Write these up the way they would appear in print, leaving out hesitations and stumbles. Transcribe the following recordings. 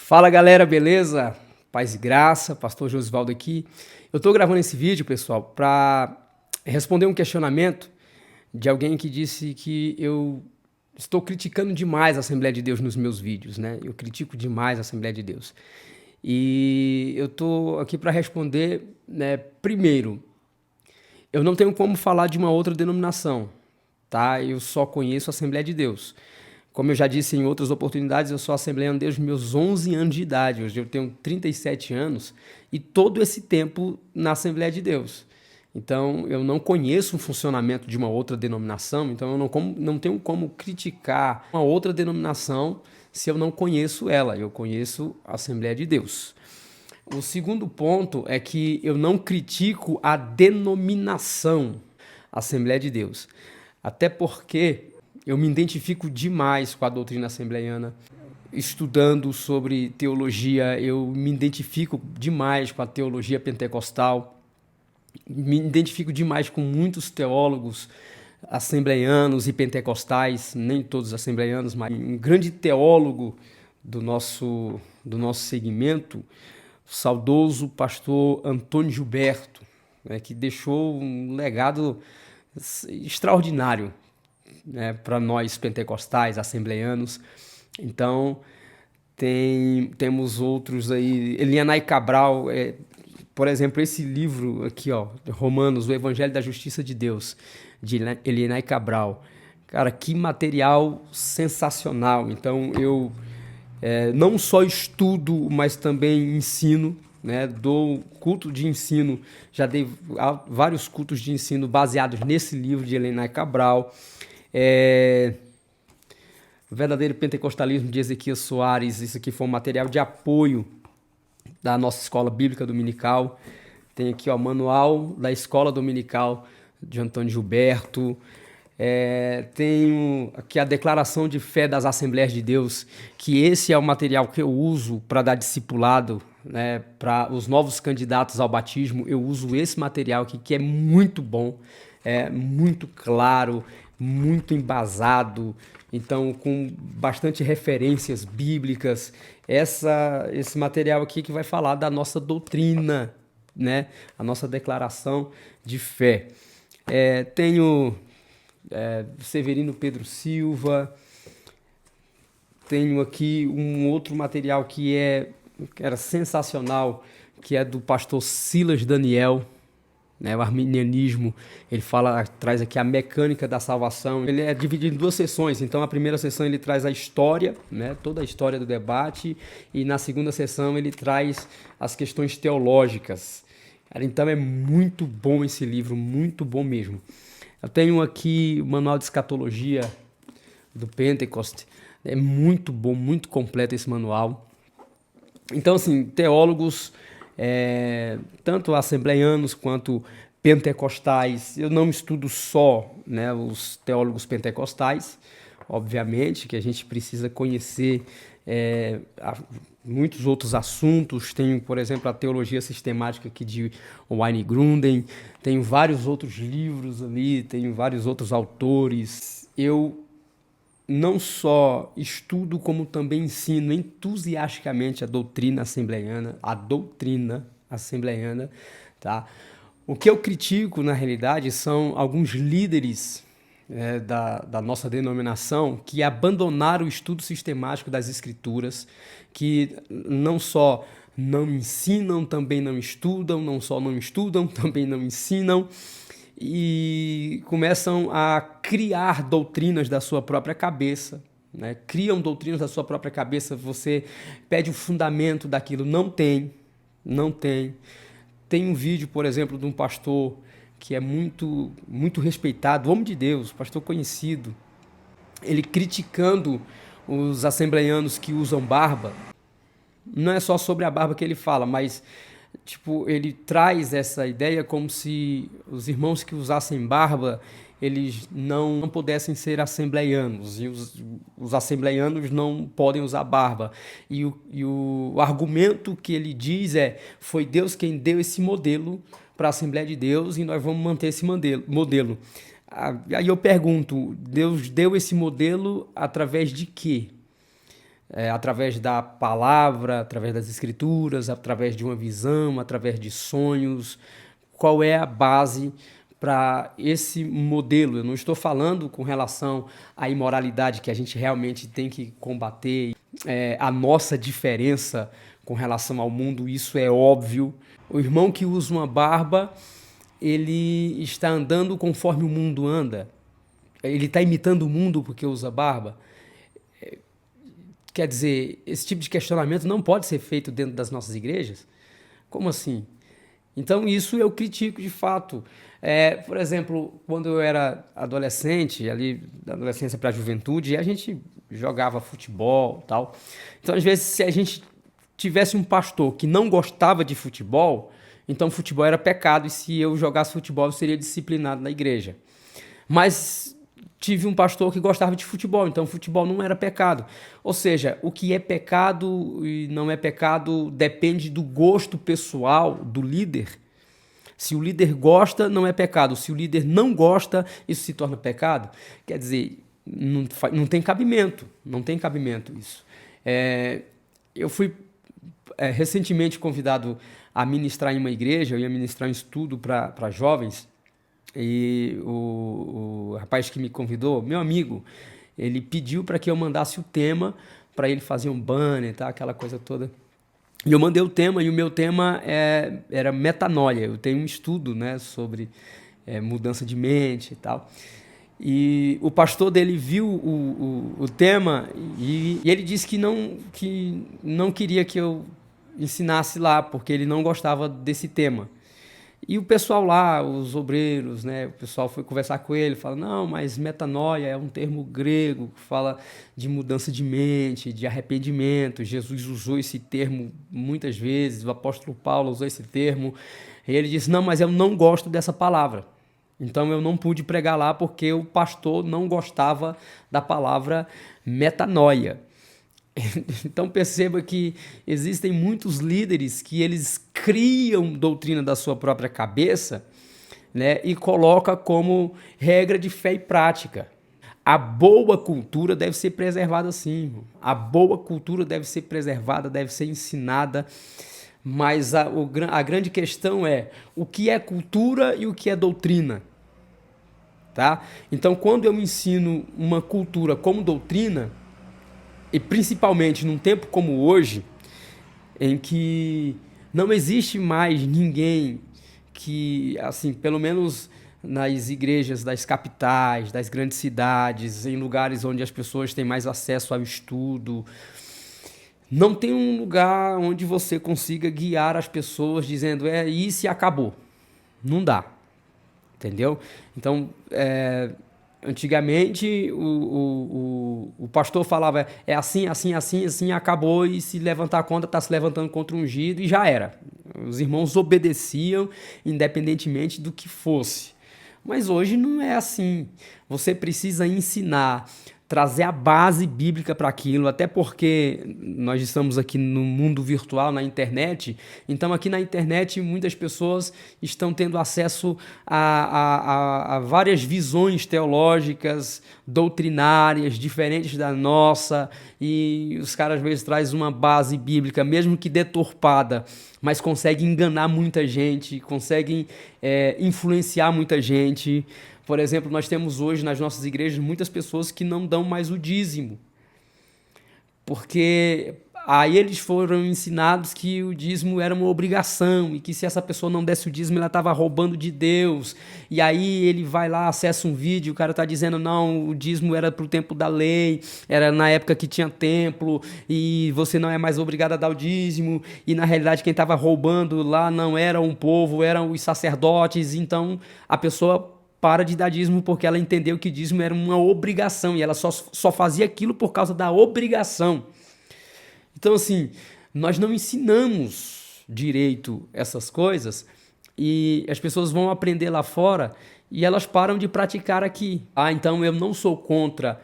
Fala galera, beleza? Paz e graça, Pastor Josivaldo aqui. Eu tô gravando esse vídeo, pessoal, para responder um questionamento de alguém que disse que eu estou criticando demais a Assembleia de Deus nos meus vídeos, né? Eu critico demais a Assembleia de Deus. E eu tô aqui para responder, né? Primeiro, eu não tenho como falar de uma outra denominação, tá? Eu só conheço a Assembleia de Deus. Como eu já disse em outras oportunidades, eu sou assembleano desde os meus 11 anos de idade. Hoje eu tenho 37 anos e todo esse tempo na Assembleia de Deus. Então, eu não conheço o funcionamento de uma outra denominação, então eu não tenho como criticar uma outra denominação se eu não conheço ela. Eu conheço a Assembleia de Deus. O segundo ponto é que eu não critico a denominação Assembleia de Deus. Até porque eu me identifico demais com a doutrina assembleiana. Estudando sobre teologia, eu me identifico demais com a teologia pentecostal. Me identifico demais com muitos teólogos assembleianos e pentecostais, nem todos assembleianos, mas um grande teólogo do nosso segmento, o saudoso pastor Antônio Gilberto, né, que deixou um legado extraordinário, né, para nós pentecostais, assembleianos. Então, temos outros aí, Elianai Cabral, por exemplo, esse livro aqui, ó, Romanos, o Evangelho da Justiça de Deus, de Elianai Cabral. Cara, que material sensacional. Então, eu não só estudo, mas também ensino, né? Dou culto de ensino, já dei vários cultos de ensino baseados nesse livro de Elianai Cabral. O verdadeiro pentecostalismo de Ezequias Soares, isso aqui foi um material de apoio da nossa escola bíblica dominical. Tem aqui o manual da escola dominical de Antônio Gilberto. Tenho aqui a declaração de fé das Assembleias de Deus, que esse é o material que eu uso para dar discipulado, né, para os novos candidatos ao batismo. Eu uso esse material aqui, que é muito bom, é muito claro, muito embasado, então com bastante referências bíblicas. Esse material aqui que vai falar da nossa doutrina, né, a nossa declaração de fé. Tenho Severino Pedro Silva, tenho aqui um outro material que era sensacional, que é do pastor Silas Daniel, né, o arminianismo. Ele traz aqui a mecânica da salvação. Ele é dividido em duas sessões. Então, a primeira sessão ele traz a história, né, toda a história do debate, e na segunda sessão ele traz as questões teológicas. Então, é muito bom esse livro, muito bom mesmo. Eu tenho aqui o Manual de Escatologia do Pentecost. É muito bom, muito completo esse manual. Então, assim, teólogos, tanto assembleianos quanto pentecostais. Eu não estudo só, né, os teólogos pentecostais, obviamente, que a gente precisa conhecer muitos outros assuntos. Tenho, por exemplo, a teologia sistemática aqui de Wayne Grudem, tenho vários outros livros ali, tenho vários outros autores. Eu não só estudo, como também ensino entusiasticamente a doutrina assembleiana, tá? O que eu critico, na realidade, são alguns líderes da nossa denominação que abandonaram o estudo sistemático das Escrituras, que não só não ensinam, também não estudam, não só não estudam, também não ensinam, e começam a criar doutrinas da sua própria cabeça, né? Criam doutrinas da sua própria cabeça. Você pede o fundamento daquilo, não tem. Tem um vídeo, por exemplo, de um pastor que é muito, muito respeitado, homem de Deus, pastor conhecido, ele criticando os assembleianos que usam barba. Não é só sobre a barba que ele fala, mas tipo, ele traz essa ideia como se os irmãos que usassem barba, eles não pudessem ser assembleianos, e os assembleianos não podem usar barba. E o argumento que ele diz foi Deus quem deu esse modelo para a Assembleia de Deus, e nós vamos manter esse modelo. Aí eu pergunto, Deus deu esse modelo através de quê? através da palavra, através das escrituras, através de uma visão, através de sonhos. Qual é a base para esse modelo? Eu não estou falando com relação à imoralidade que a gente realmente tem que combater, a nossa diferença com relação ao mundo, isso é óbvio. O irmão que usa uma barba, ele está andando conforme o mundo anda. Ele está imitando o mundo porque usa barba. Quer dizer, esse tipo de questionamento não pode ser feito dentro das nossas igrejas? Como assim? Então isso eu critico de fato. Por exemplo, quando eu era adolescente, ali da adolescência para a juventude, a gente jogava futebol e tal. Então, às vezes, se a gente tivesse um pastor que não gostava de futebol, então futebol era pecado, e se eu jogasse futebol eu seria disciplinado na igreja. Mas tive um pastor que gostava de futebol, então futebol não era pecado. Ou seja, o que é pecado e não é pecado depende do gosto pessoal do líder. Se o líder gosta, não é pecado. Se o líder não gosta, isso se torna pecado. Quer dizer, não tem cabimento. Não tem cabimento isso. Eu fui recentemente convidado a ministrar em uma igreja. Eu ia ministrar um estudo para jovens. E o rapaz que me convidou, meu amigo, ele pediu para que eu mandasse o tema para ele fazer um banner, tá? Aquela coisa toda. E eu mandei o tema, e o meu tema era metanoia. Eu tenho um estudo, né, sobre mudança de mente e tal. E o pastor dele viu o tema e ele disse que não queria que eu ensinasse lá, porque ele não gostava desse tema. E o pessoal lá, os obreiros, né, o pessoal foi conversar com ele, fala, não, mas metanoia é um termo grego que fala de mudança de mente, de arrependimento. Jesus usou esse termo muitas vezes, o apóstolo Paulo usou esse termo. E ele disse, não, mas eu não gosto dessa palavra. Então eu não pude pregar lá porque o pastor não gostava da palavra metanoia. Então perceba que existem muitos líderes que eles criam doutrina da sua própria cabeça, né, e coloca como regra de fé e prática. A boa cultura deve ser preservada sim, irmão. A boa cultura deve ser preservada, deve ser ensinada, mas a grande questão é o que é cultura e o que é doutrina. Tá? Então quando eu ensino uma cultura como doutrina, e principalmente num tempo como hoje, em que não existe mais ninguém que, assim, pelo menos nas igrejas das capitais, das grandes cidades, em lugares onde as pessoas têm mais acesso ao estudo, não tem um lugar onde você consiga guiar as pessoas dizendo isso e acabou. Não dá. Entendeu? Então, antigamente o pastor falava assim, assim, assim, assim, acabou, e se levantar contra, está se levantando contra o ungido, e já era. Os irmãos obedeciam independentemente do que fosse. Mas hoje não é assim. Você precisa ensinar, trazer a base bíblica para aquilo, até porque nós estamos aqui no mundo virtual, na internet. Então aqui na internet muitas pessoas estão tendo acesso a várias visões teológicas, doutrinárias, diferentes da nossa, e os caras às vezes trazem uma base bíblica, mesmo que deturpada, mas conseguem enganar muita gente, conseguem influenciar muita gente. Por exemplo, nós temos hoje nas nossas igrejas muitas pessoas que não dão mais o dízimo, porque aí eles foram ensinados que o dízimo era uma obrigação e que se essa pessoa não desse o dízimo, ela estava roubando de Deus. E aí ele vai lá, acessa um vídeo, o cara está dizendo, não, o dízimo era para o tempo da lei, era na época que tinha templo, e você não é mais obrigado a dar o dízimo, e na realidade quem estava roubando lá não era um povo, eram os sacerdotes. Então a pessoa para de dar dízimo porque ela entendeu que dízimo era uma obrigação, e ela só fazia aquilo por causa da obrigação. Então, assim, nós não ensinamos direito essas coisas, e as pessoas vão aprender lá fora e elas param de praticar aqui. Então eu não sou contra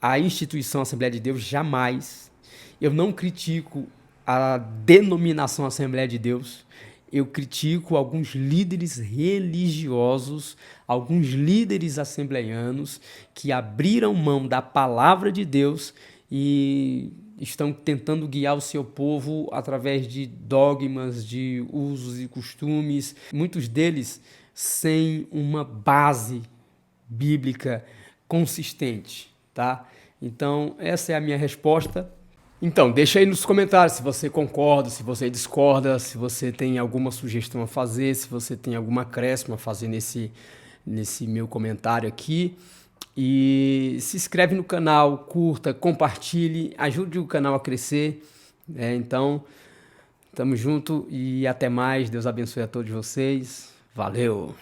a instituição Assembleia de Deus, jamais. Eu não critico a denominação Assembleia de Deus. Eu critico alguns líderes religiosos, alguns líderes assembleianos que abriram mão da palavra de Deus e estão tentando guiar o seu povo através de dogmas, de usos e costumes, muitos deles sem uma base bíblica consistente, tá? Então, essa é a minha resposta. Então, deixa aí nos comentários se você concorda, se você discorda, se você tem alguma sugestão a fazer, se você tem alguma acréscimo a fazer nesse meu comentário aqui. E se inscreve no canal, curta, compartilhe, ajude o canal a crescer. Então, tamo junto e até mais. Deus abençoe a todos vocês. Valeu!